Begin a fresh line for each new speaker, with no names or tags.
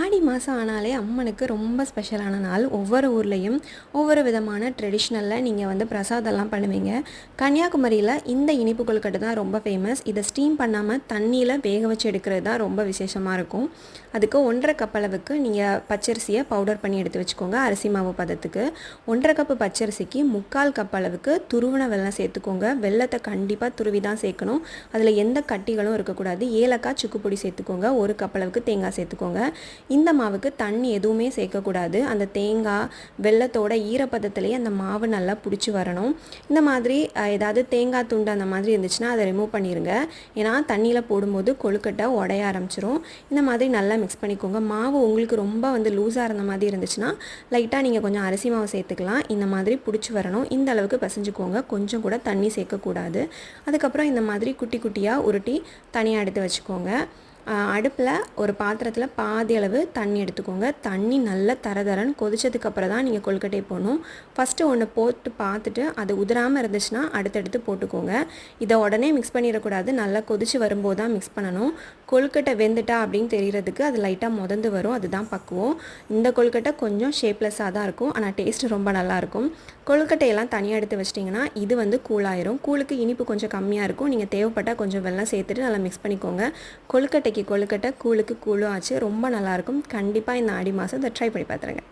ஆடி மாதம் ஆனாலே அம்மனுக்கு ரொம்ப ஸ்பெஷலான நாள். ஒவ்வொரு ஊர்லேயும் ஒவ்வொரு விதமான ட்ரெடிஷ்னலில் நீங்கள் வந்து பிரசாதம்லாம் பண்ணுவீங்க. கன்னியாகுமரியில் இந்த இனிப்பு கொழுக்கட்டை தான் ரொம்ப ஃபேமஸ். இதை ஸ்டீம் பண்ணாமல் தண்ணியில் வேக வச்சு எடுக்கிறது தான் ரொம்ப விசேஷமாக இருக்கும். அதுக்கு 1.5 கப் அளவுக்கு நீங்கள் பச்சரிசியை பவுடர் பண்ணி எடுத்து வச்சுக்கோங்க. அரிசி மாவு பதத்துக்கு 1.5 கப்பு பச்சரிசிக்கு 3/4 கப் அளவுக்கு துருவின வெல்லம் சேர்த்துக்கோங்க. வெல்லத்தை கண்டிப்பாக துருவி தான் சேர்க்கணும். அதில் எந்த கட்டிகளும் இருக்கக்கூடாது. ஏலக்காய் சுக்கு பொடி சேர்த்துக்கோங்க. 1 கப் அளவுக்கு தேங்காய் சேர்த்துக்கோங்க. இந்த மாவுக்கு தண்ணி எதுவுமே சேர்க்கக்கூடாது. அந்த தேங்காய் வெல்லத்தோட ஈரப்பதத்திலேயே அந்த மாவு நல்லா பிடிச்சி வரணும். இந்த மாதிரி ஏதாவது தேங்காய் துண்டு அந்த மாதிரி இருந்துச்சுன்னா அதை ரிமூவ் பண்ணிடுங்க. ஏன்னா தண்ணியில் போடும்போது கொழுக்கட்டை உடைய ஆரம்பிச்சிரும். இந்த மாதிரி நல்லா மிக்ஸ் பண்ணிக்கோங்க. மாவு உங்களுக்கு ரொம்ப வந்து லூஸாக இருந்த மாதிரி இருந்துச்சுன்னா லைட்டாக நீங்கள் கொஞ்சம் அரிசி மாவு சேர்த்துக்கலாம். இந்த மாதிரி பிடிச்சி வரணும். இந்த அளவுக்கு பிசைஞ்சுக்கோங்க. கொஞ்சம் கூட தண்ணி சேர்க்கக்கூடாது. அதுக்கப்புறம் இந்த மாதிரி குட்டி குட்டியாக உருட்டி தனியாக எடுத்து வச்சுக்கோங்க. அடுப்பில் ஒரு பாத்திரத்தில் பாதி அளவு தண்ணி எடுத்துக்கோங்க. தண்ணி நல்லா தரதரன்னு கொதிச்சதுக்கப்புறம் தான் நீங்கள் கொழுக்கட்டையை போடணும். ஃபஸ்ட்டு ஒன்று போட்டு பார்த்துட்டு அது உதிராமல் இருந்துச்சுன்னா அடுத்தடுத்து போட்டுக்கோங்க. இதை உடனே மிக்ஸ் பண்ணிடக்கூடாது. நல்லா கொதிச்சு வரும்போது தான் மிக்ஸ் பண்ணணும். கொழுக்கட்டை வெந்துட்டா அப்படின்னு தெரியறதுக்கு அது லைட்டாக முதந்து வரும். அதுதான் பக்குவம். இந்த கொழுக்கட்டை கொஞ்சம் ஷேப்லெஸ்ஸாக தான் இருக்கும், ஆனால் டேஸ்ட்டு ரொம்ப நல்லாயிருக்கும். கொழுக்கட்டையெல்லாம் தனியாக எடுத்து வச்சிட்டிங்கன்னா இது வந்து கூலாயிரும். கூழுக்கு இனிப்பு கொஞ்சம் கம்மியாக இருக்கும். நீங்கள் தேவைப்பட்டால் கொஞ்சம் வெல்லம் சேர்த்துட்டு நல்லா மிக்ஸ் பண்ணிக்கோங்க. கொழுக்கட்டை கூழுக்கு கூழும் ஆச்சு. ரொம்ப நல்லாயிருக்கும். கண்டிப்பாக இந்த ஆடி மாதம் இதை ட்ரை பண்ணி பார்த்துருங்க.